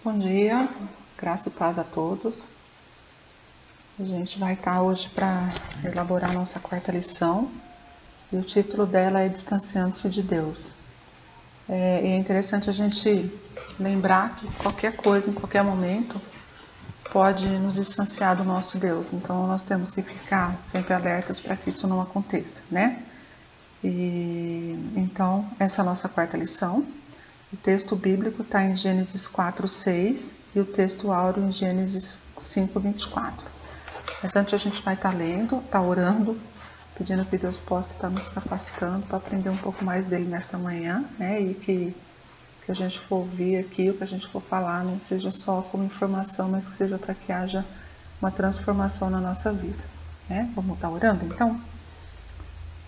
Bom dia, graça e paz a todos. A gente vai estar hoje para elaborar a nossa quarta lição e o título dela é Distanciando-se de Deus. É interessante a gente lembrar que qualquer coisa, em qualquer momento, pode nos distanciar do nosso Deus. Então nós temos que ficar sempre alertas para que isso não aconteça, né? Então essa é a nossa quarta lição. O texto bíblico está em Gênesis 4:6 e o texto áureo em Gênesis 5:24. Mas antes a gente vai estar lendo, orando, pedindo que Deus possa estar nos capacitando para aprender um pouco mais dele nesta manhã, né? E que a gente for ouvir aqui, o que a gente for falar, não seja só como informação, mas que seja para que haja uma transformação na nossa vida, né? Vamos estar orando então?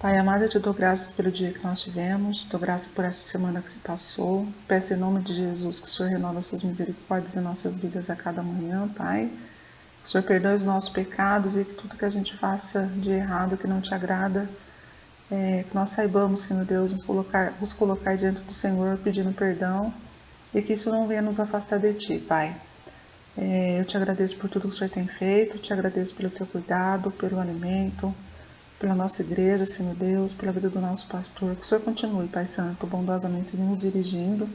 Pai amado, eu te dou graças pelo dia que nós tivemos, te dou graças por essa semana que se passou. Peço em nome de Jesus que o Senhor renove as suas misericórdias em nossas vidas a cada manhã, Pai. Que o Senhor perdoe os nossos pecados e que tudo que a gente faça de errado, que não te agrada, que nós saibamos, Senhor Deus, nos colocar diante do Senhor pedindo perdão e que isso não venha nos afastar de Ti, Pai. Eu te agradeço por tudo que o Senhor tem feito, te agradeço pelo Teu cuidado, pelo alimento, pela nossa igreja, Senhor Deus, pela vida do nosso pastor. Que o Senhor continue, Pai Santo, bondosamente nos dirigindo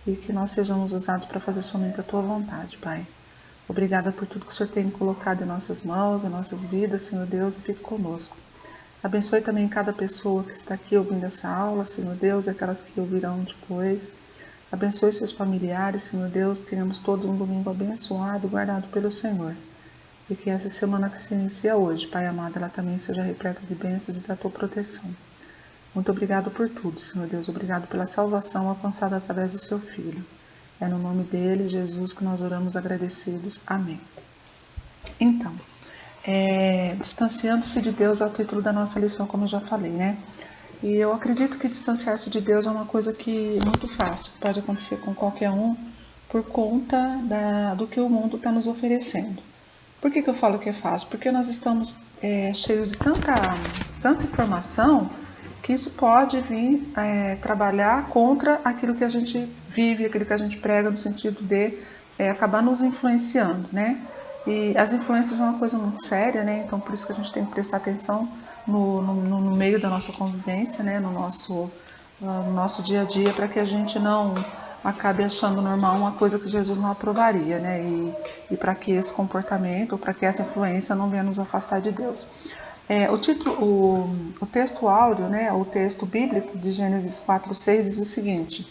e que nós sejamos usados para fazer somente a Tua vontade, Pai. Obrigada por tudo que o Senhor tem colocado em nossas mãos, em nossas vidas, Senhor Deus, e fique conosco. Abençoe também cada pessoa que está aqui ouvindo essa aula, Senhor Deus, e aquelas que ouvirão depois. Abençoe seus familiares, Senhor Deus, tenhamos todos um domingo abençoado, guardado pelo Senhor. E que essa semana que se inicia hoje, Pai amado, ela também seja repleta de bênçãos e da Tua proteção. Muito obrigado por tudo, Senhor Deus. Obrigado pela salvação alcançada através do Seu Filho. É no nome dele, Jesus, que nós oramos agradecidos. Amém. Então, distanciando-se de Deus é o título da nossa lição, como eu já falei, né? E eu acredito que distanciar-se de Deus é uma coisa que é muito fácil. Pode acontecer com qualquer um por conta do que o mundo está nos oferecendo. Por que eu falo que é fácil? Porque nós estamos cheios de tanta informação que isso pode vir trabalhar contra aquilo que a gente vive, aquilo que a gente prega, no sentido de acabar nos influenciando, né? E as influências são uma coisa muito séria, né? Então por isso que a gente tem que prestar atenção no meio da nossa convivência, né? No nosso dia a dia, para que a gente não acabe achando normal uma coisa que Jesus não aprovaria, né? E para que esse comportamento, ou para que essa influência não venha nos afastar de Deus. O texto áureo, né? O texto bíblico de Gênesis 4:6 diz o seguinte: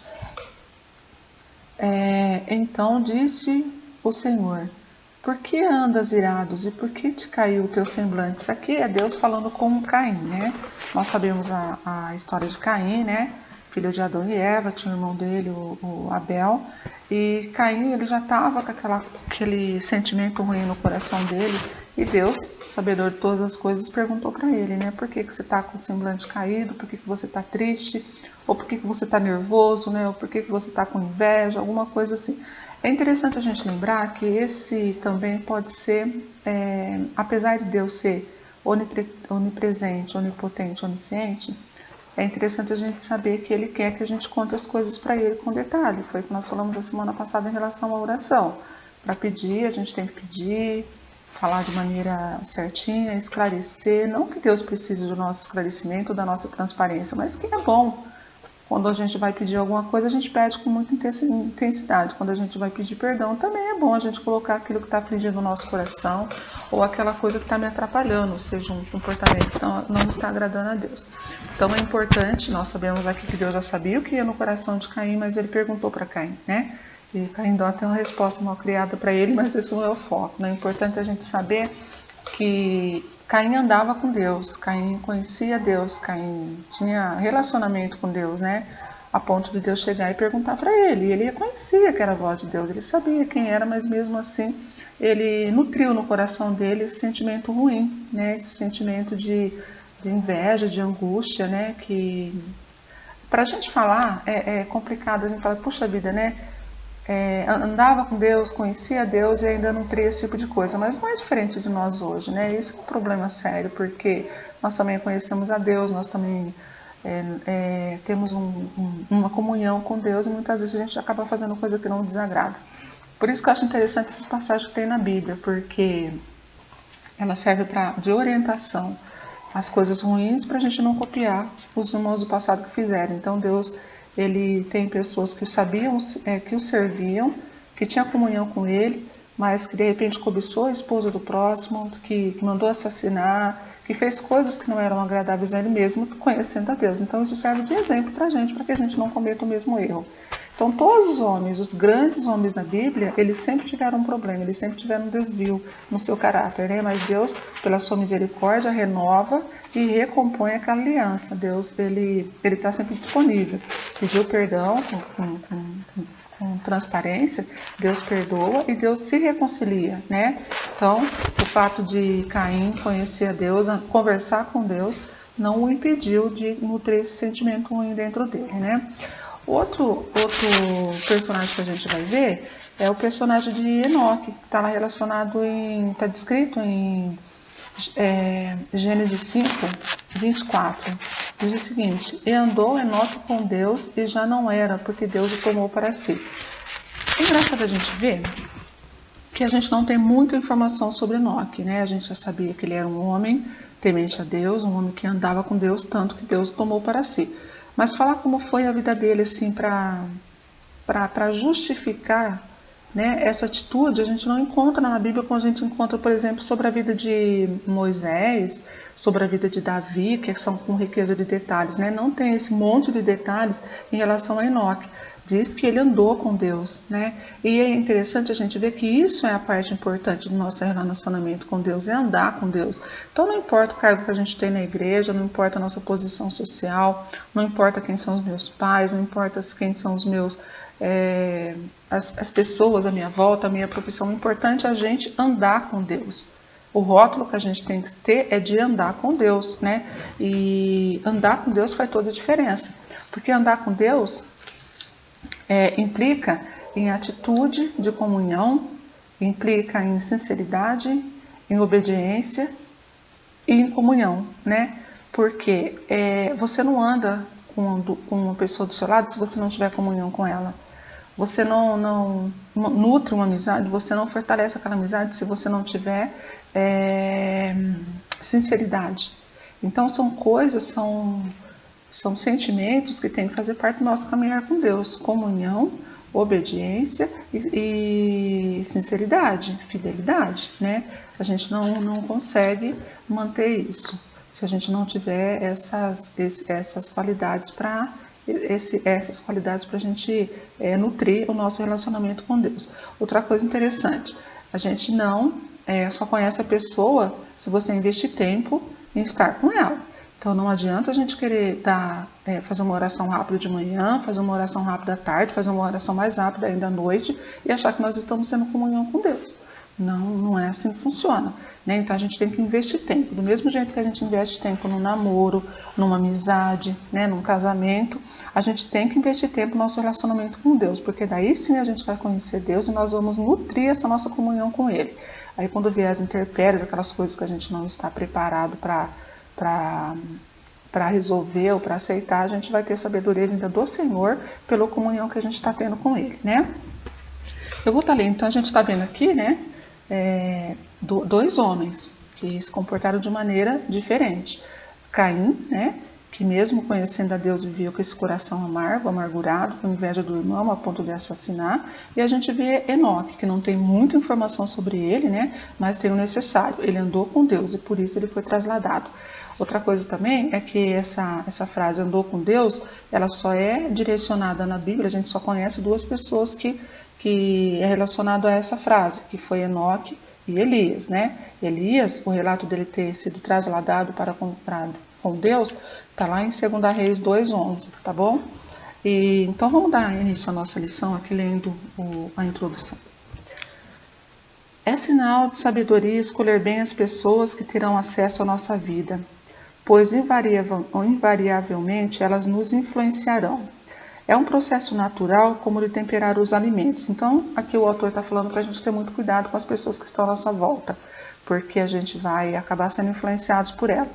então disse o Senhor: por que andas irados e por que te caiu o teu semblante? Isso aqui é Deus falando com Caim, né? Nós sabemos a história de Caim, né? Filho de Adão e Eva, tinha o irmão dele, o Abel. E Caim, ele já estava com aquele sentimento ruim no coração dele. E Deus, sabedor de todas as coisas, perguntou para ele, né? Por que você está com o semblante caído? Por que você está triste? Ou por que você está nervoso, né? Ou por que você está com inveja? Alguma coisa assim. É interessante a gente lembrar que esse também pode ser, apesar de Deus ser onipresente, onipotente, onisciente, é interessante a gente saber que Ele quer que a gente conte as coisas para Ele com detalhe. Foi o que nós falamos a semana passada em relação à oração. Para pedir, a gente tem que pedir, falar de maneira certinha, esclarecer. Não que Deus precise do nosso esclarecimento, da nossa transparência, mas que é bom. Quando a gente vai pedir alguma coisa, a gente pede com muita intensidade. Quando a gente vai pedir perdão, também é bom a gente colocar aquilo que está afligindo o nosso coração ou aquela coisa que está me atrapalhando, ou seja, um comportamento que não está agradando a Deus. Então é importante, nós sabemos aqui que Deus já sabia o que ia no coração de Caim, mas ele perguntou para Caim, né? E Caim deu até uma resposta mal criada para ele, mas isso não é o foco, né? É importante a gente saber que Caim andava com Deus, Caim conhecia Deus, Caim tinha relacionamento com Deus, né? A ponto de Deus chegar e perguntar para ele. E ele conhecia que era a voz de Deus, ele sabia quem era, mas mesmo assim ele nutriu no coração dele esse sentimento ruim, né? Esse sentimento de inveja, de angústia, né? Que para a gente falar é complicado, a gente fala, puxa vida, né? Andava com Deus, conhecia Deus e ainda nutria esse tipo de coisa, mas não é diferente de nós hoje, né? Isso é um problema sério, porque nós também conhecemos a Deus, nós também temos uma comunhão com Deus e muitas vezes a gente acaba fazendo coisa que não desagrada. Por isso que eu acho interessante essas passagens que tem na Bíblia, porque ela serve de orientação às coisas ruins para a gente não copiar os irmãos do passado que fizeram. Então Deus, ele tem pessoas que sabiam, que o serviam, que tinham comunhão com ele, mas que de repente cobiçou a esposa do próximo, que mandou assassinar, que fez coisas que não eram agradáveis a ele mesmo, conhecendo a Deus. Então isso serve de exemplo para que a gente não cometa o mesmo erro. Então todos os homens, os grandes homens da Bíblia, eles sempre tiveram um problema, eles sempre tiveram um desvio no seu caráter, né? Mas Deus, pela sua misericórdia, renova e recompõe aquela aliança. Deus, ele está sempre disponível. Pediu perdão com transparência, Deus perdoa e Deus se reconcilia, né? Então, o fato de Caim conhecer a Deus, conversar com Deus, não o impediu de nutrir esse sentimento ruim dentro dele, né? Outro personagem que a gente vai ver é o personagem de Enoque, que está relacionado está descrito em Gênesis 5, 24. Diz o seguinte: e andou Enoque com Deus e já não era, porque Deus o tomou para si. É engraçado a gente ver que a gente não tem muita informação sobre Enoque, né? A gente já sabia que ele era um homem temente a Deus, um homem que andava com Deus, tanto que Deus o tomou para si. Mas falar como foi a vida dele, assim, para justificar, né, essa atitude, a gente não encontra na Bíblia como a gente encontra, por exemplo, sobre a vida de Moisés, sobre a vida de Davi, que são com riqueza de detalhes, né? Não tem esse monte de detalhes em relação a Enoque. Diz que ele andou com Deus, né? E é interessante a gente ver que isso é a parte importante do nosso relacionamento com Deus, é andar com Deus. Então não importa o cargo que a gente tem na igreja, não importa a nossa posição social, não importa quem são os meus pais, não importa quem são os meus as pessoas à minha volta, a minha profissão. O importante é a gente andar com Deus. O rótulo que a gente tem que ter é de andar com Deus, né? E andar com Deus faz toda a diferença, porque andar com Deus implica em atitude de comunhão, implica em sinceridade, em obediência e em comunhão, né? Porque você não anda com uma pessoa do seu lado se você não tiver comunhão com ela. Você não nutre uma amizade, você não fortalece aquela amizade se você não tiver sinceridade. Então são coisas, são sentimentos que têm que fazer parte do nosso caminhar com Deus. Comunhão, obediência e sinceridade, fidelidade, né? A gente não consegue manter isso se a gente não tiver essas qualidades para a gente nutrir o nosso relacionamento com Deus. Outra coisa interessante, a gente não só conhece a pessoa se você investir tempo em estar com ela. Então não adianta a gente querer fazer uma oração rápida de manhã, fazer uma oração rápida à tarde, fazer uma oração mais rápida ainda à noite e achar que nós estamos tendo comunhão com Deus. Não é assim que funciona, né? Então a gente tem que investir tempo. Do mesmo jeito que a gente investe tempo no namoro, numa amizade, né, num casamento, a gente tem que investir tempo no nosso relacionamento com Deus, porque daí sim a gente vai conhecer Deus e nós vamos nutrir essa nossa comunhão com Ele. Aí quando vier as intempéries, aquelas coisas que a gente não está preparado para resolver ou para aceitar, a gente vai ter sabedoria vinda do Senhor pela comunhão que a gente está tendo com Ele, né? Eu vou estar lendo, então a gente está vendo aqui, né, dois homens que se comportaram de maneira diferente. Caim, né, que mesmo conhecendo a Deus vivia com esse coração amargo, amargurado, com inveja do irmão a ponto de assassinar. E a gente vê Enoque, que não tem muita informação sobre ele, né, mas tem o necessário. Ele andou com Deus e por isso ele foi trasladado. Outra coisa também é que essa frase andou com Deus, ela só é direcionada na Bíblia, a gente só conhece duas pessoas que é relacionado a essa frase, que foi Enoque e Elias, né? Elias, o relato dele ter sido trasladado com Deus, está lá em 2 Reis 2:11, tá bom? Então vamos dar início à nossa lição aqui lendo a introdução. É sinal de sabedoria escolher bem as pessoas que terão acesso à nossa vida, pois invariavelmente elas nos influenciarão. É um processo natural como de temperar os alimentos. Então, aqui o autor está falando para a gente ter muito cuidado com as pessoas que estão à nossa volta, porque a gente vai acabar sendo influenciados por ela.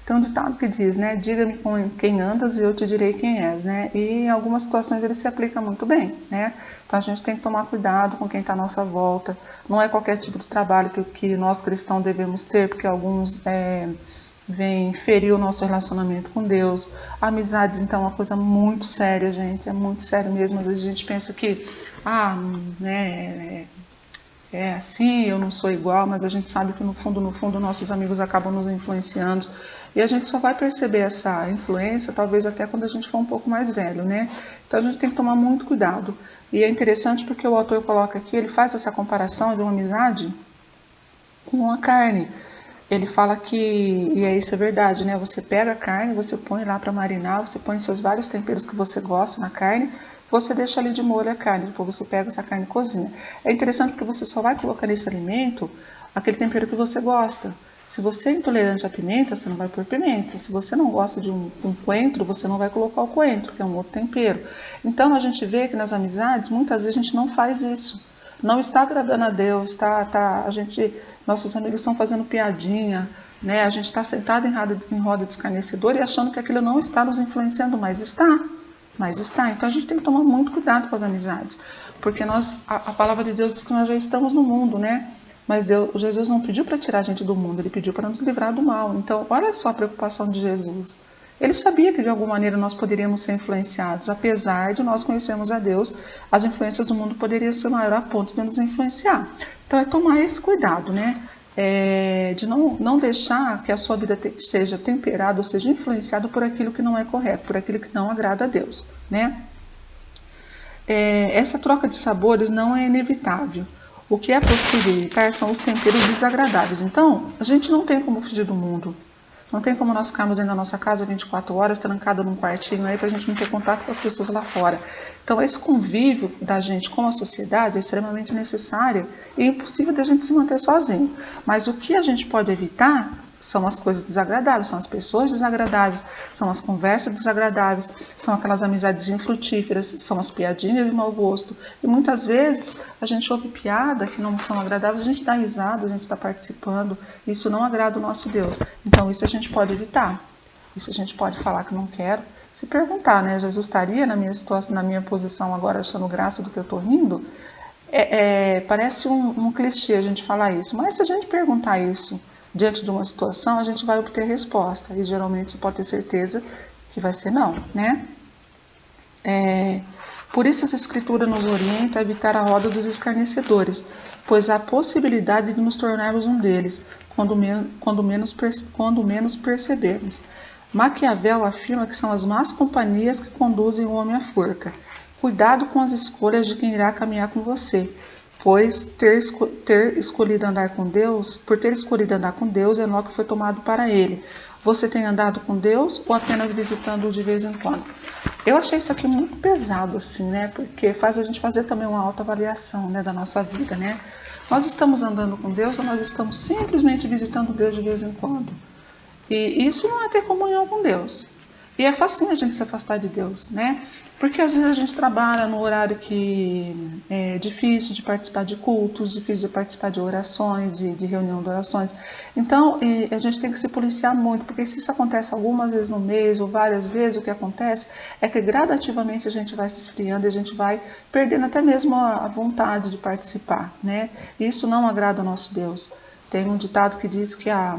Tem um ditado que diz, né, diga-me com quem andas e eu te direi quem és, né, e em algumas situações ele se aplica muito bem, né, então a gente tem que tomar cuidado com quem está à nossa volta, não é qualquer tipo de trabalho que nós cristãos devemos ter, porque alguns vêm ferir o nosso relacionamento com Deus. Amizades, então, é uma coisa muito séria, gente, é muito sério mesmo. Às vezes a gente pensa que, né, é assim, eu não sou igual, mas a gente sabe que no fundo, nossos amigos acabam nos influenciando. E a gente só vai perceber essa influência, talvez até quando a gente for um pouco mais velho, né? Então a gente tem que tomar muito cuidado. E é interessante porque o autor coloca aqui, ele faz essa comparação de uma amizade com a carne. Ele fala que, e isso é verdade, né? Você pega a carne, você põe lá para marinar, você põe seus vários temperos que você gosta na carne, você deixa ali de molho a carne, depois você pega essa carne e cozinha. É interessante porque você só vai colocar nesse alimento aquele tempero que você gosta. Se você é intolerante à pimenta, você não vai pôr pimenta. Se você não gosta de um coentro, você não vai colocar o coentro, que é um outro tempero. Então a gente vê que nas amizades, muitas vezes a gente não faz isso. Não está agradando a Deus, nossos amigos estão fazendo piadinha, né? A gente está sentado em roda de escarnecedor e achando que aquilo não está nos influenciando, mas está. Então a gente tem que tomar muito cuidado com as amizades, porque a palavra de Deus diz que nós já estamos no mundo, né? Mas Jesus não pediu para tirar a gente do mundo, ele pediu para nos livrar do mal. Então, olha só a preocupação de Jesus. Ele sabia que de alguma maneira nós poderíamos ser influenciados, apesar de nós conhecermos a Deus, as influências do mundo poderiam ser maior a ponto de nos influenciar. Então é tomar esse cuidado, né? De não deixar que a sua vida seja temperada ou seja influenciada por aquilo que não é correto, por aquilo que não agrada a Deus, né? Essa troca de sabores não é inevitável. O que é possível evitar são os temperos desagradáveis. Então, a gente não tem como fugir do mundo. Não tem como nós ficarmos dentro da nossa casa 24 horas, trancado num quartinho aí, para a gente não ter contato com as pessoas lá fora. Então, esse convívio da gente com a sociedade é extremamente necessário e é impossível da gente se manter sozinho. Mas o que a gente pode evitar são as coisas desagradáveis, são as pessoas desagradáveis, são as conversas desagradáveis, são aquelas amizades infrutíferas, são as piadinhas de mau gosto. E muitas vezes a gente ouve piada que não são agradáveis, a gente dá risada, a gente está participando, isso não agrada o nosso Deus. Então isso a gente pode evitar, isso a gente pode falar que não quero. Se perguntar, né, Jesus estaria na minha situação, na minha posição agora achando graça do que eu estou rindo? Parece um clichê a gente falar isso, mas se a gente perguntar isso diante de uma situação, a gente vai obter resposta. E geralmente você pode ter certeza que vai ser não, né? Por isso essa escritura nos orienta a evitar a roda dos escarnecedores, pois há a possibilidade de nos tornarmos um deles, quando menos percebermos. Maquiavel afirma que são as más companhias que conduzem o homem à forca. Cuidado com as escolhas de quem irá caminhar com você, pois por ter escolhido andar com Deus, Enoque foi tomado para ele. Você tem andado com Deus ou apenas visitando-o de vez em quando? Eu achei isso aqui muito pesado, assim, né? Porque faz a gente fazer também uma autoavaliação, né, da nossa vida, né? Nós estamos andando com Deus ou nós estamos simplesmente visitando Deus de vez em quando? E isso não é ter comunhão com Deus. E é facinho a gente se afastar de Deus, né? Porque às vezes a gente trabalha no horário que é difícil de participar de cultos, difícil de participar de orações, de reunião de orações. Então, a gente tem que se policiar muito, porque se isso acontece algumas vezes no mês ou várias vezes, o que acontece é que gradativamente a gente vai se esfriando e a gente vai perdendo até mesmo a vontade de participar, né? E isso não agrada ao nosso Deus. Tem um ditado que diz que a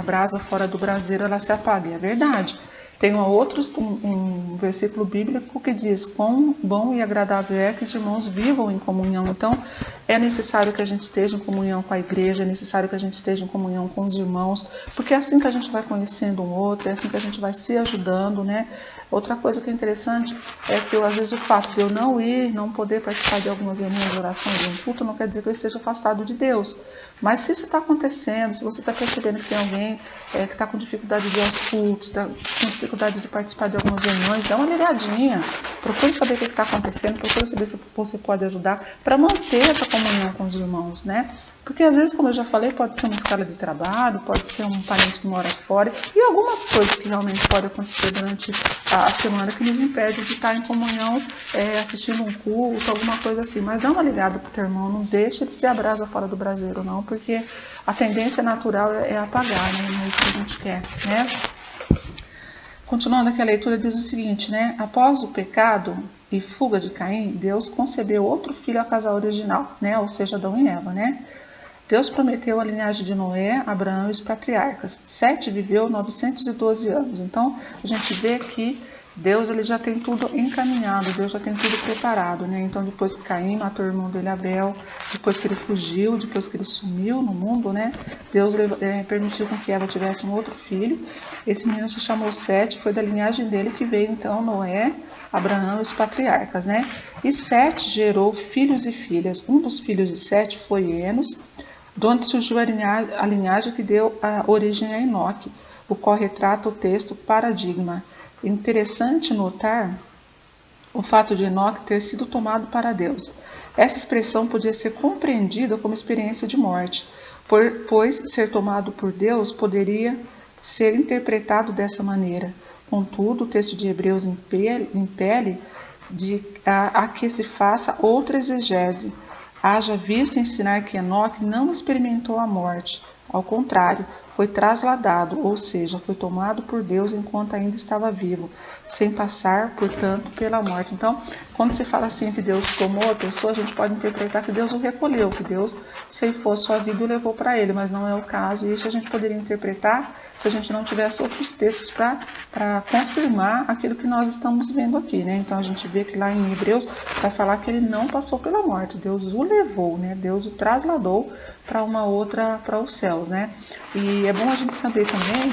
brasa fora do braseiro ela se apaga, e é verdade. Tem um versículo bíblico que diz: quão bom e agradável é que os irmãos vivam em comunhão. Então, é necessário que a gente esteja em comunhão com a igreja, é necessário que a gente esteja em comunhão com os irmãos, porque é assim que a gente vai conhecendo um outro, é assim que a gente vai se ajudando, né? Outra coisa que é interessante é que, às vezes, o fato de eu não ir, não poder participar de algumas reuniões de oração, de um culto, não quer dizer que eu esteja afastado de Deus. Mas se isso está acontecendo, se você está percebendo que tem alguém que está com dificuldade de ir aos cultos, está com dificuldade de participar de algumas reuniões, dá uma ligadinha, procure saber o que está acontecendo, procure saber se você pode ajudar para manter essa comunhão com os irmãos, né? Porque às vezes, como eu já falei, pode ser uma escala de trabalho, pode ser um parente que mora fora, e algumas coisas que realmente podem acontecer durante a semana que nos impede de estar em comunhão, assistindo um culto, alguma coisa assim. Mas dá uma ligada pro teu irmão, não deixa ele se abrasa fora do braseiro, não, porque a tendência natural é apagar, né? Não é isso que a gente quer, né? Continuando aqui a leitura, diz o seguinte, né? Após o pecado e fuga de Caim, Deus concebeu outro filho ao casal original, né? Ou seja, Adão e Eva, né? Deus prometeu a linhagem de Noé, Abraão e os patriarcas. Sete viveu 912 anos. Então, a gente vê que Deus ele já tem tudo encaminhado, Deus já tem tudo preparado, né? Então, depois que Caim matou o irmão dele, Abel, depois que ele fugiu, depois que ele sumiu no mundo, né? Deus permitiu que Eva tivesse um outro filho. Esse menino se chamou Sete, foi da linhagem dele que veio, então, Noé, Abraão e os patriarcas, né? E Sete gerou filhos e filhas. Um dos filhos de Sete foi Enos, de onde surgiu a linhagem que deu a origem a Enoque, o qual retrata o texto paradigma. Interessante notar o fato de Enoque ter sido tomado para Deus. Essa expressão podia ser compreendida como experiência de morte, pois ser tomado por Deus poderia ser interpretado dessa maneira. Contudo, o texto de Hebreus impele a que se faça outra exegese. Haja visto ensinar que Enoque não experimentou a morte. Ao contrário, foi trasladado, ou seja, foi tomado por Deus enquanto ainda estava vivo, sem passar, portanto, pela morte. Então, quando se fala assim que Deus tomou a pessoa, a gente pode interpretar que Deus o recolheu, que Deus ceifou a sua vida e o levou para ele, mas não é o caso. E isso a gente poderia interpretar se a gente não tivesse outros textos para confirmar aquilo que nós estamos vendo aqui, né? Então, a gente vê que lá em Hebreus vai falar que ele não passou pela morte, Deus o levou, né? Deus o trasladou para uma outra, para os céus, né? E é bom a gente saber também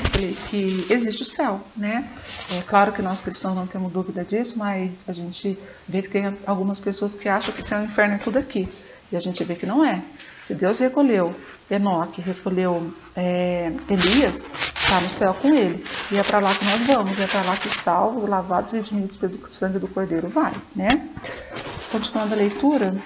que existe o céu, né? É claro que nós cristãos não temos dúvida disso, mas a gente vê que tem algumas pessoas que acham que céu e inferno é tudo aqui. E a gente vê que não é. Se Deus recolheu Enoque, recolheu Elias, está no céu com ele. E é para lá que nós vamos, é para lá que os salvos, lavados e redimidos pelo sangue do Cordeiro vai, né? Continuando a leitura,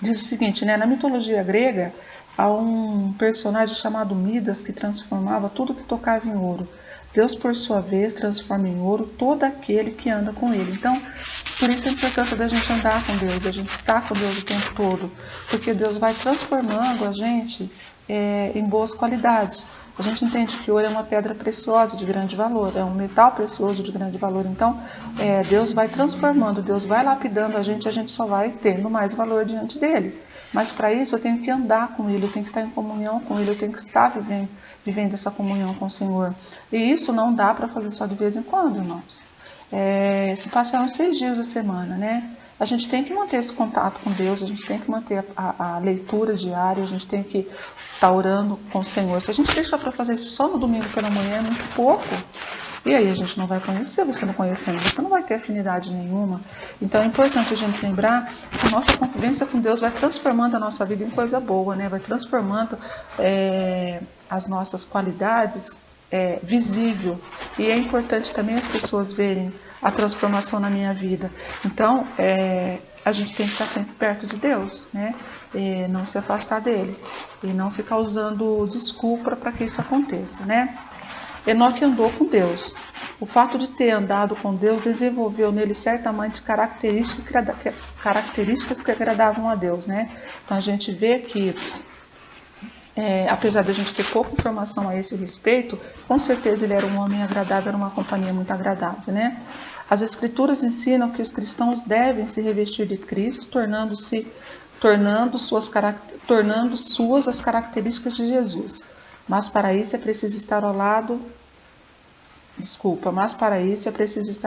diz o seguinte, né? Na mitologia grega, há um personagem chamado Midas que transformava tudo que tocava em ouro. Deus, por sua vez, transforma em ouro todo aquele que anda com ele. Então, por isso a importância da gente andar com Deus, da gente estar com Deus o tempo todo. Porque Deus vai transformando a gente em boas qualidades. A gente entende que ouro é uma pedra preciosa de grande valor, é um metal precioso de grande valor. Então, Deus vai transformando, Deus vai lapidando a gente só vai tendo mais valor diante dele. Mas para isso eu tenho que andar com ele, eu tenho que estar em comunhão com ele, eu tenho que estar vivendo essa comunhão com o Senhor. E isso não dá para fazer só de vez em quando, irmãos. Se passar uns 6 dias da semana, né? A gente tem que manter esse contato com Deus, a gente tem que manter a leitura diária, a gente tem que estar orando com o Senhor. Se a gente deixar para fazer isso só no domingo pela manhã, é muito pouco. E aí a gente não vai conhecer, você não conhecendo, você não vai ter afinidade nenhuma. Então é importante a gente lembrar que a nossa convivência com Deus vai transformando a nossa vida em coisa boa, né? Vai transformando as nossas qualidades visível. E é importante também as pessoas verem a transformação na minha vida. Então, a gente tem que estar sempre perto de Deus, né? E não se afastar dele. E não ficar usando desculpa para que isso aconteça, né? Enoque andou com Deus. O fato de ter andado com Deus desenvolveu nele certamente características que agradavam a Deus, né? Então a gente vê que, apesar de a gente ter pouca informação a esse respeito, com certeza ele era um homem agradável, era uma companhia muito agradável, né? As Escrituras ensinam que os cristãos devem se revestir de Cristo, tornando suas as características de Jesus. Mas para isso é preciso estar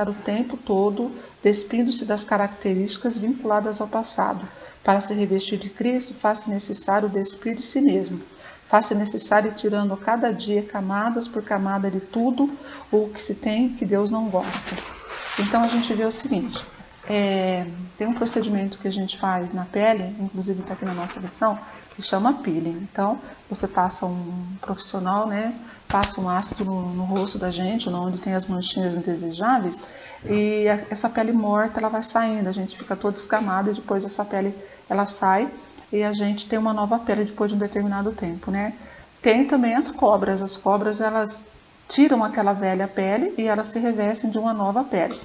o tempo todo despindo-se das características vinculadas ao passado. Para se revestir de Cristo, faz-se necessário despir de si mesmo. Faz-se necessário ir tirando a cada dia camadas por camada de tudo o que se tem que Deus não gosta. Então a gente vê o seguinte, tem um procedimento que a gente faz na pele, inclusive está aqui na nossa lição, que chama peeling. Então, você passa um profissional, né, passa um ácido no rosto da gente, onde tem as manchinhas indesejáveis, e essa pele morta, ela vai saindo, a gente fica toda escamada, e depois essa pele, ela sai, e a gente tem uma nova pele depois de um determinado tempo, né. Tem também as cobras, elas tiram aquela velha pele e elas se revestem de uma nova pele.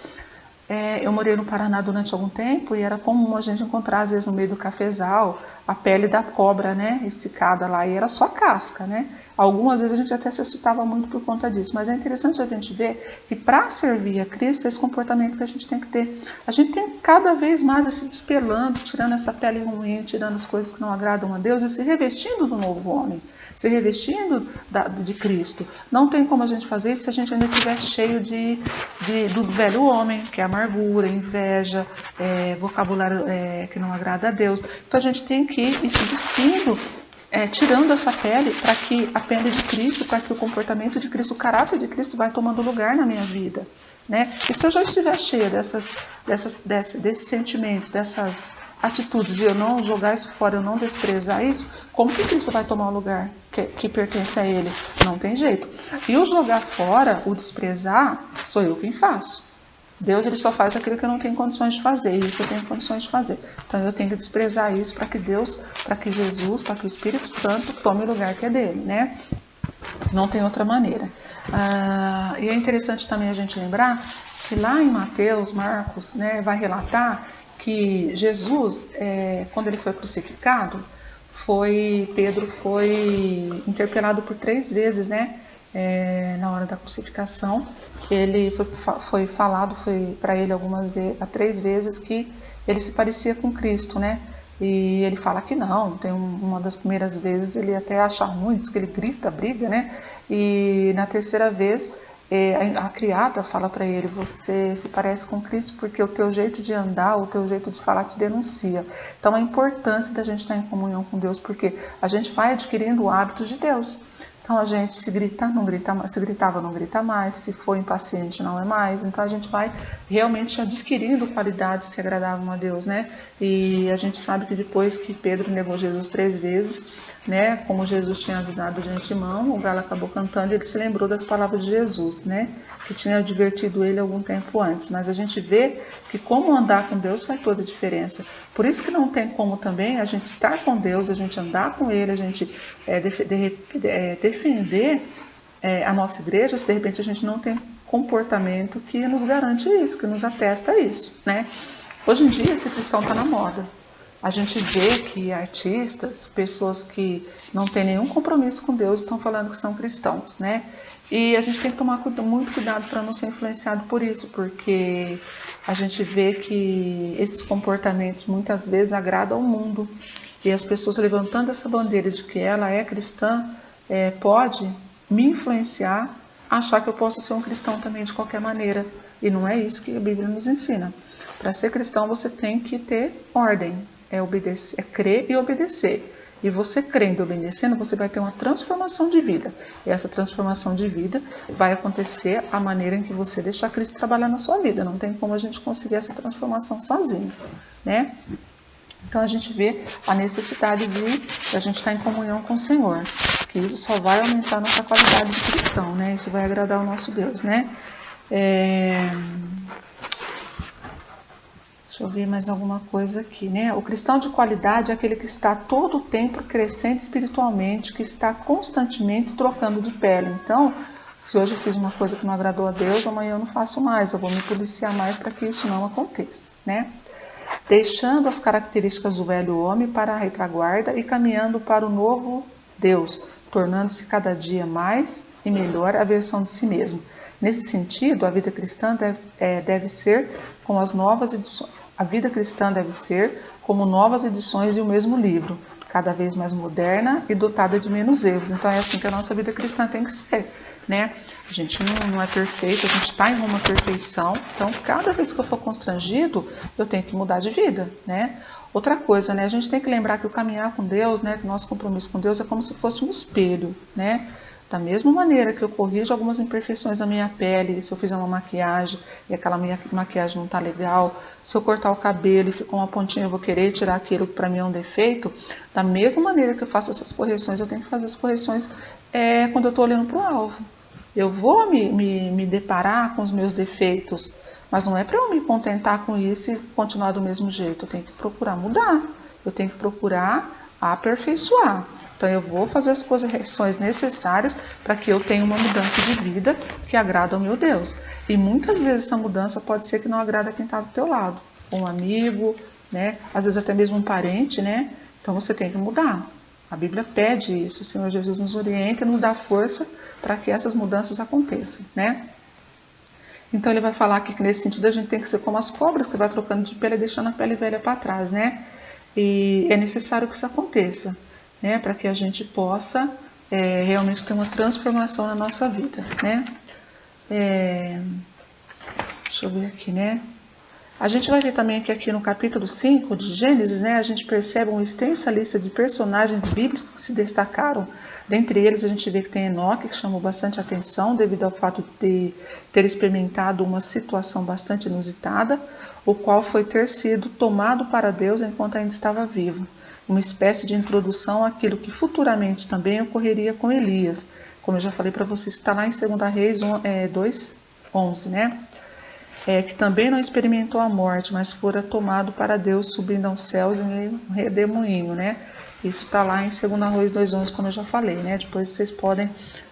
Eu morei no Paraná durante algum tempo e era comum a gente encontrar, às vezes, no meio do cafezal, a pele da cobra, né, esticada lá, e era só casca, né? Algumas vezes a gente até se assustava muito por conta disso, mas é interessante a gente ver que para servir a Cristo, esse comportamento que a gente tem que ter. A gente tem cada vez mais se despelando, tirando essa pele ruim, tirando as coisas que não agradam a Deus e se revestindo do novo homem, se revestindo de Cristo. Não tem como a gente fazer isso se a gente ainda estiver cheio do velho homem, que é amargura, inveja, vocabulário que não agrada a Deus. Então a gente tem que ir se despindo, tirando essa pele, para que a pele de Cristo, para que o comportamento de Cristo, o caráter de Cristo vai tomando lugar na minha vida. Né? E se eu já estiver cheia desse sentimento, dessas atitudes, e eu não jogar isso fora, eu não desprezar isso, como que Cristo vai tomar o lugar que pertence a Ele? Não tem jeito. E o jogar fora, o desprezar, sou eu quem faço. Deus ele só faz aquilo que eu não tenho condições de fazer, e isso eu tenho condições de fazer. Então eu tenho que desprezar isso para que Deus, para que Jesus, para que o Espírito Santo tome o lugar que é dele, né? Não tem outra maneira. E é interessante também a gente lembrar que lá em Mateus, Marcos, né, vai relatar que Jesus, quando ele foi crucificado, Pedro foi interpelado por 3 vezes, né? Na hora da crucificação, ele foi falado, foi para ele 3 vezes que ele se parecia com Cristo, né? E ele fala que não, tem uma das primeiras vezes ele até acha ruim, diz que ele grita, briga, né? E na terceira vez a criada fala para ele, você se parece com Cristo porque o teu jeito de andar, o teu jeito de falar te denuncia. Então a importância da gente estar em comunhão com Deus, porque a gente vai adquirindo o hábito de Deus. Então a gente se grita, não grita mais, se gritava, não grita mais, se for impaciente, não é mais. Então a gente vai realmente adquirindo qualidades que agradavam a Deus, né? E a gente sabe que depois que Pedro negou Jesus 3 vezes, né? Como Jesus tinha avisado de antemão, o galo acabou cantando e ele se lembrou das palavras de Jesus, né? Que tinha advertido ele algum tempo antes. Mas a gente vê que como andar com Deus faz toda a diferença. Por isso que não tem como também a gente estar com Deus, a gente andar com Ele, a gente defender a nossa igreja, se de repente a gente não tem comportamento que nos garante isso, que nos atesta isso, né? Hoje em dia esse cristão está na moda. A gente vê que artistas, pessoas que não têm nenhum compromisso com Deus estão falando que são cristãos, né? E a gente tem que tomar muito cuidado para não ser influenciado por isso, porque a gente vê que esses comportamentos muitas vezes agradam ao mundo. E as pessoas levantando essa bandeira de que ela é cristã, pode me influenciar a achar que eu posso ser um cristão também de qualquer maneira. E não é isso que a Bíblia nos ensina. Para ser cristão você tem que ter ordem, obedecer, crer e obedecer. E você crendo e obedecendo, você vai ter uma transformação de vida. E essa transformação de vida vai acontecer a maneira em que você deixar Cristo trabalhar na sua vida. Não tem como a gente conseguir essa transformação sozinho, né? Então a gente vê a necessidade de a gente estar em comunhão com o Senhor. Que isso só vai aumentar a nossa qualidade de cristão, né? Isso vai agradar o nosso Deus, né? Deixa eu ver mais alguma coisa aqui, né? O cristão de qualidade é aquele que está todo o tempo crescente espiritualmente, que está constantemente trocando de pele. Então, se hoje eu fiz uma coisa que não agradou a Deus, amanhã eu não faço mais, eu vou me policiar mais para que isso não aconteça, né? Deixando as características do velho homem para a retaguarda e caminhando para o novo Deus, tornando-se cada dia mais e melhor a versão de si mesmo. Nesse sentido, a vida cristã deve ser como as novas edições. A vida cristã deve ser como novas edições de um mesmo livro, cada vez mais moderna e dotada de menos erros. Então é assim que a nossa vida cristã tem que ser, né? A gente não é perfeito, a gente está em uma perfeição. Então, cada vez que eu for constrangido, eu tenho que mudar de vida, né? Outra coisa, né? A gente tem que lembrar que o caminhar com Deus, né? Que o nosso compromisso com Deus é como se fosse um espelho, né? Da mesma maneira que eu corrijo algumas imperfeições na minha pele, se eu fizer uma maquiagem e aquela minha maquiagem não está legal, se eu cortar o cabelo e ficou uma pontinha, eu vou querer tirar aquilo que para mim é um defeito, da mesma maneira que eu faço essas correções, eu tenho que fazer as correções quando eu estou olhando para o alvo. Eu vou me deparar com os meus defeitos, mas não é para eu me contentar com isso e continuar do mesmo jeito. Eu tenho que procurar mudar, eu tenho que procurar aperfeiçoar. Então eu vou fazer as correções necessárias para que eu tenha uma mudança de vida que agrada ao meu Deus. E muitas vezes essa mudança pode ser que não agrada quem está do teu lado, um amigo, né? Às vezes até mesmo um parente, né? Então você tem que mudar. A Bíblia pede isso, o Senhor Jesus nos orienta e nos dá força para que essas mudanças aconteçam, né? Então ele vai falar aqui que nesse sentido a gente tem que ser como as cobras, que vai trocando de pele e deixando a pele velha para trás, né? E é necessário que isso aconteça, né? Para que a gente possa realmente ter uma transformação na nossa vida, né? Deixa eu ver aqui, né? A gente vai ver também que aqui no capítulo 5 de Gênesis, né, a gente percebe uma extensa lista de personagens bíblicos que se destacaram. Dentre eles a gente vê que tem Enoque, que chamou bastante atenção devido ao fato de ter experimentado uma situação bastante inusitada, o qual foi ter sido tomado para Deus enquanto ainda estava vivo. Uma espécie de introdução àquilo que futuramente também ocorreria com Elias. Como eu já falei para vocês, está lá em 2 Reis 2:11, né? Que também não experimentou a morte, mas fora tomado para Deus, subindo aos céus em um redemoinho, né? Isso está lá em 2 Reis 2:11, como eu já falei, né? Depois vocês podem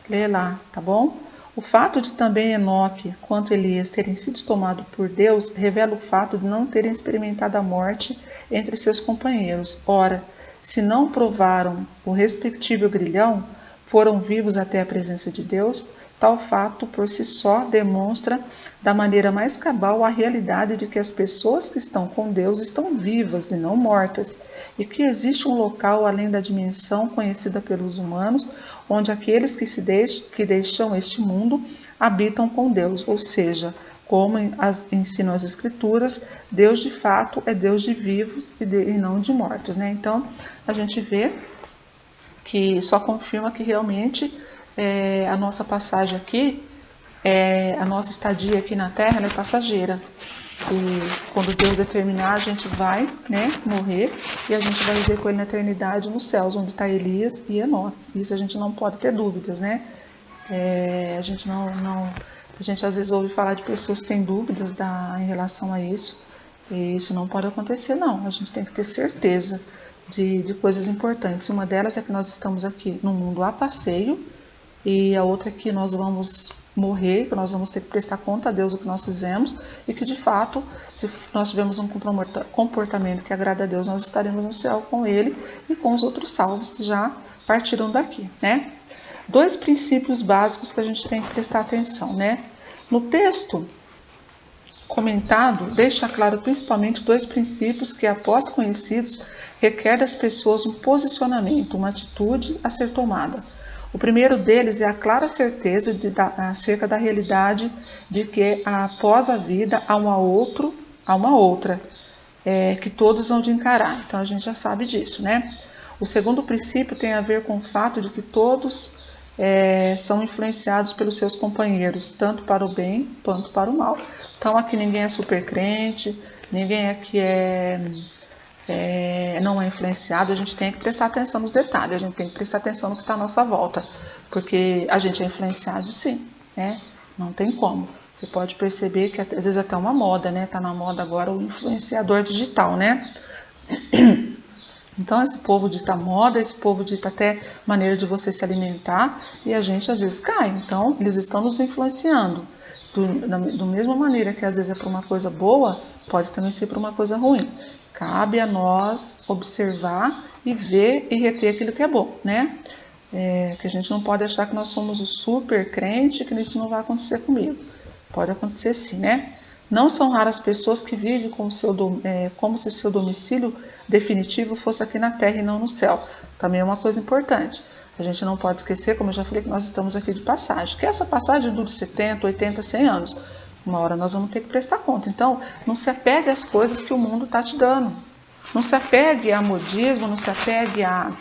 ler lá, tá bom? O fato de também Enoque, quanto Elias, terem sido tomados por Deus, revela o fato de não terem experimentado a morte entre seus companheiros. Ora, se não provaram o respectivo grilhão, foram vivos até a presença de Deus, tal fato por si só demonstra da maneira mais cabal a realidade de que as pessoas que estão com Deus estão vivas e não mortas, e que existe um local além da dimensão conhecida pelos humanos, onde aqueles que deixam este mundo habitam com Deus, ou seja, como ensinam as Escrituras, Deus de fato é Deus de vivos e não de mortos, né? Então, a gente vê que só confirma que realmente a nossa passagem aqui, a nossa estadia aqui na Terra, ela é passageira. E quando Deus determinar, a gente vai, né, morrer e a gente vai viver com Ele na eternidade nos céus, onde está Elias e Enoque. Isso a gente não pode ter dúvidas, né? A gente às vezes ouve falar de pessoas que têm dúvidas em relação a isso. E isso não pode acontecer, não. A gente tem que ter certeza de coisas importantes. Uma delas é que nós estamos aqui no mundo a passeio, e a outra é que nós vamos morrer, que nós vamos ter que prestar conta a Deus do que nós fizemos, e que de fato, se nós tivermos um comportamento que agrada a Deus, nós estaremos no céu com Ele e com os outros salvos que já partiram daqui, né? 2 princípios básicos que a gente tem que prestar atenção, né? No texto comentado, deixa claro principalmente 2 princípios que, após conhecidos, requer das pessoas um posicionamento, uma atitude a ser tomada. O primeiro deles é a clara certeza acerca da realidade de que após a vida há uma outra, que todos hão de encarar. Então a gente já sabe disso, né? O segundo princípio tem a ver com o fato de que todos são influenciados pelos seus companheiros, tanto para o bem quanto para o mal. Então aqui ninguém é super crente, ninguém aqui não é influenciado. A gente tem que prestar atenção nos detalhes, a gente tem que prestar atenção no que está à nossa volta, porque a gente é influenciado sim, né? Não tem como. Você pode perceber que às vezes até uma moda, né? Está na moda agora o influenciador digital, né? Então esse povo dita moda, esse povo dita até maneira de você se alimentar, e a gente às vezes cai. Então eles estão nos influenciando. Da mesma maneira que às vezes é para uma coisa boa, pode também ser para uma coisa ruim. Cabe a nós observar e ver e reter aquilo que é bom, né? Que a gente não pode achar que nós somos o super crente, que isso não vai acontecer comigo. Pode acontecer sim, né? Não são raras pessoas que vivem como se o seu domicílio definitivo fosse aqui na terra e não no céu. Também é uma coisa importante. A gente não pode esquecer, como eu já falei, que nós estamos aqui de passagem. Que essa passagem dure 70, 80, 100 anos. Uma hora nós vamos ter que prestar conta. Então, não se apegue às coisas que o mundo está te dando. Não se apegue a modismo, não se apegue a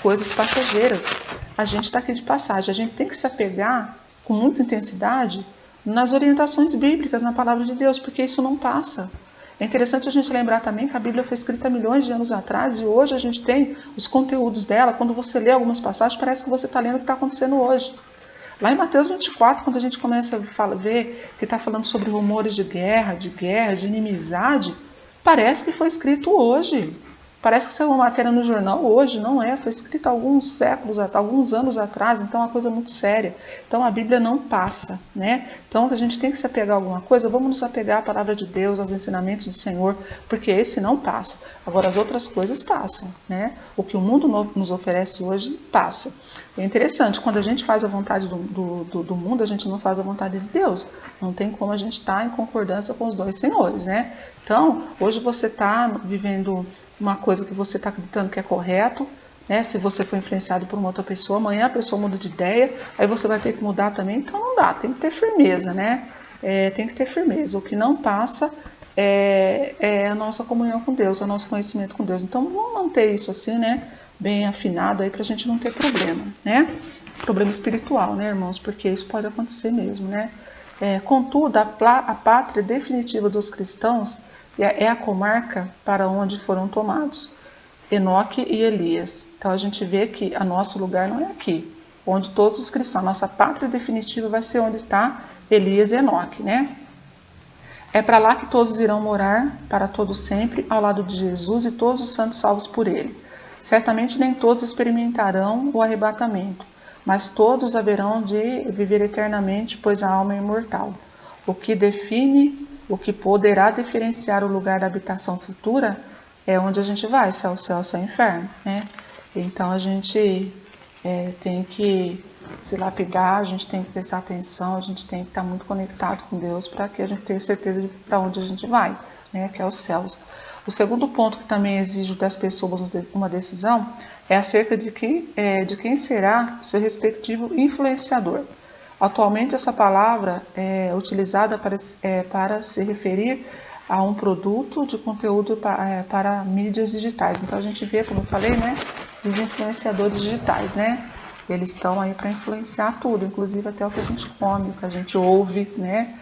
coisas passageiras. A gente está aqui de passagem. A gente tem que se apegar com muita intensidade nas orientações bíblicas, na palavra de Deus, porque isso não passa. É interessante a gente lembrar também que a Bíblia foi escrita milhões de anos atrás e hoje a gente tem os conteúdos dela. Quando você lê algumas passagens, parece que você está lendo o que está acontecendo hoje. Lá em Mateus 24, quando a gente começa a ver que está falando sobre rumores de guerra, de inimizade, parece que foi escrito hoje. Parece que saiu uma matéria no jornal hoje, não é, foi escrita há alguns anos atrás, então é uma coisa muito séria. Então a Bíblia não passa, né? Então a gente tem que se apegar a alguma coisa, vamos nos apegar à palavra de Deus, aos ensinamentos do Senhor, porque esse não passa. Agora as outras coisas passam, né? O que o mundo nos oferece hoje passa. É interessante, quando a gente faz a vontade do mundo, a gente não faz a vontade de Deus. Não tem como a gente estar em concordância com os dois senhores, né? Então, hoje você está vivendo uma coisa que você está acreditando que é correto, né? Se você foi influenciado por uma outra pessoa, amanhã a pessoa muda de ideia, aí você vai ter que mudar também, então não dá, tem que ter firmeza, né? Tem que ter firmeza. O que não passa é a nossa comunhão com Deus, é o nosso conhecimento com Deus. Então vamos manter isso assim, né? Bem afinado aí para a gente não ter problema, né? Problema espiritual, né, irmãos? Porque isso pode acontecer mesmo, né? Contudo, a pátria definitiva dos cristãos é a comarca para onde foram tomados Enoque e Elias. Então a gente vê que o nosso lugar não é aqui, onde todos os cristãos, nossa pátria definitiva vai ser onde está Elias e Enoque, né? É para lá que todos irão morar para todo sempre, ao lado de Jesus e todos os santos salvos por ele. Certamente nem todos experimentarão o arrebatamento, mas todos haverão de viver eternamente, pois a alma é imortal. O que poderá diferenciar o lugar da habitação futura é onde a gente vai, se é o céu, se é o inferno, né? Então a gente tem que se lapidar, a gente tem que prestar atenção, a gente tem que estar muito conectado com Deus para que a gente tenha certeza de para onde a gente vai, né? Que é os céus. O segundo ponto que também exige das pessoas uma decisão é acerca de quem será seu respectivo influenciador. Atualmente essa palavra é utilizada para se referir a um produto de conteúdo para mídias digitais. Então a gente vê, como eu falei, né, os influenciadores digitais, né? Eles estão aí para influenciar tudo, inclusive até o que a gente come, o que a gente ouve, né?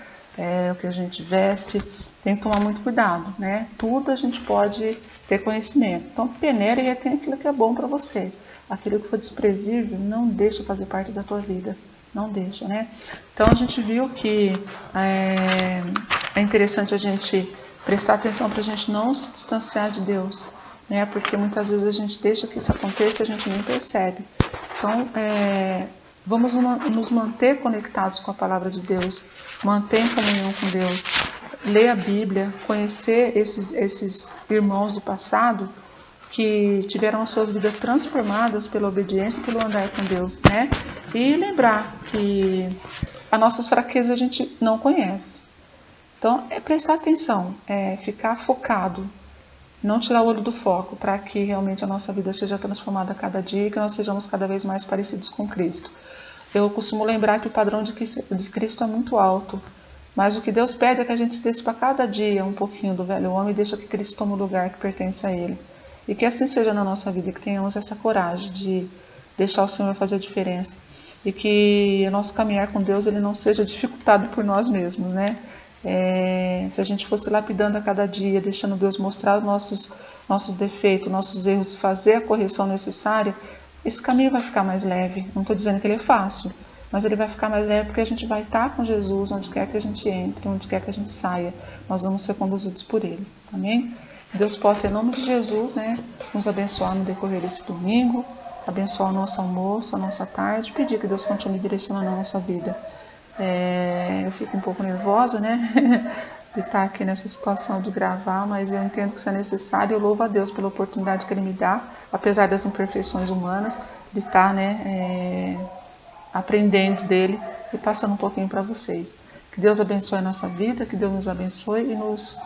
O que a gente veste. Tem que tomar muito cuidado, né? Tudo a gente pode ter conhecimento. Então peneira e retém aquilo que é bom para você. Aquilo que for desprezível, não deixa fazer parte da tua vida. Não deixa, né? Então a gente viu que é interessante a gente prestar atenção para a gente não se distanciar de Deus, né? Porque muitas vezes a gente deixa que isso aconteça e a gente nem percebe. Então, vamos nos manter conectados com a palavra de Deus, manter em comunhão com Deus, ler a Bíblia, conhecer esses irmãos do passado que tiveram as suas vidas transformadas pela obediência e pelo andar com Deus, né? E lembrar que as nossas fraquezas a gente não conhece. Então, prestar atenção, ficar focado, não tirar o olho do foco, para que realmente a nossa vida seja transformada a cada dia e que nós sejamos cada vez mais parecidos com Cristo. Eu costumo lembrar que o padrão de Cristo é muito alto, mas o que Deus pede é que a gente se despa cada dia um pouquinho do velho homem e deixa que Cristo tome o lugar que pertence a Ele. E que assim seja na nossa vida, que tenhamos essa coragem de deixar o Senhor fazer a diferença. E que o nosso caminhar com Deus ele não seja dificultado por nós mesmos, né? Se a gente fosse lapidando a cada dia, deixando Deus mostrar os nossos defeitos, nossos erros e fazer a correção necessária, esse caminho vai ficar mais leve. Não estou dizendo que ele é fácil, mas ele vai ficar mais leve porque a gente vai estar com Jesus onde quer que a gente entre, onde quer que a gente saia. Nós vamos ser conduzidos por Ele. Amém? Deus possa, em nome de Jesus, né, nos abençoar no decorrer desse domingo, abençoar o nosso almoço, a nossa tarde, pedir que Deus continue direcionando a nossa vida. Eu fico um pouco nervosa, né, de estar aqui nessa situação de gravar, mas eu entendo que isso é necessário. Eu louvo a Deus pela oportunidade que Ele me dá, apesar das imperfeições humanas, de estar, né, aprendendo dele e passando um pouquinho para vocês. Que Deus abençoe a nossa vida, que Deus nos abençoe e nos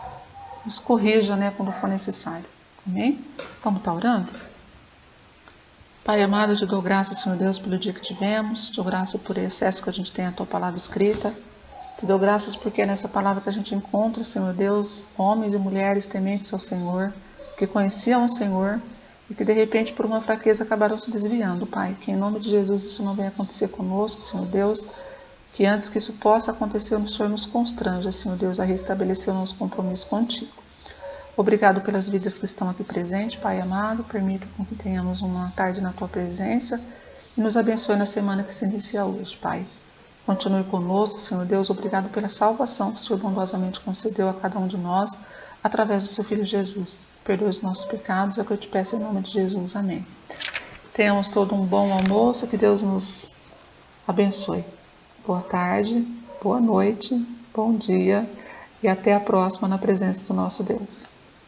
corrija, né, quando for necessário. Amém? Vamos estar orando? Pai amado, eu te dou graças, Senhor Deus, pelo dia que tivemos. Te dou graças por esse acesso que a gente tem à tua palavra escrita. Te dou graças porque é nessa palavra que a gente encontra, Senhor Deus, homens e mulheres tementes ao Senhor, que conheciam o Senhor e que de repente por uma fraqueza acabaram se desviando, Pai. Que em nome de Jesus isso não venha acontecer conosco, Senhor Deus. Que antes que isso possa acontecer, o Senhor nos constranja, Senhor Deus, a restabelecer o nosso compromisso contigo. Obrigado pelas vidas que estão aqui presentes, Pai amado. Permita que tenhamos uma tarde na Tua presença e nos abençoe na semana que se inicia hoje, Pai. Continue conosco, Senhor Deus. Obrigado pela salvação que o Senhor bondosamente concedeu a cada um de nós através do Seu Filho Jesus. perdoe os nossos pecados, é o que eu te peço em nome de Jesus. Amém. Tenhamos todo um bom almoço, que Deus nos abençoe. Boa tarde, boa noite, bom dia e até a próxima na presença do nosso Deus.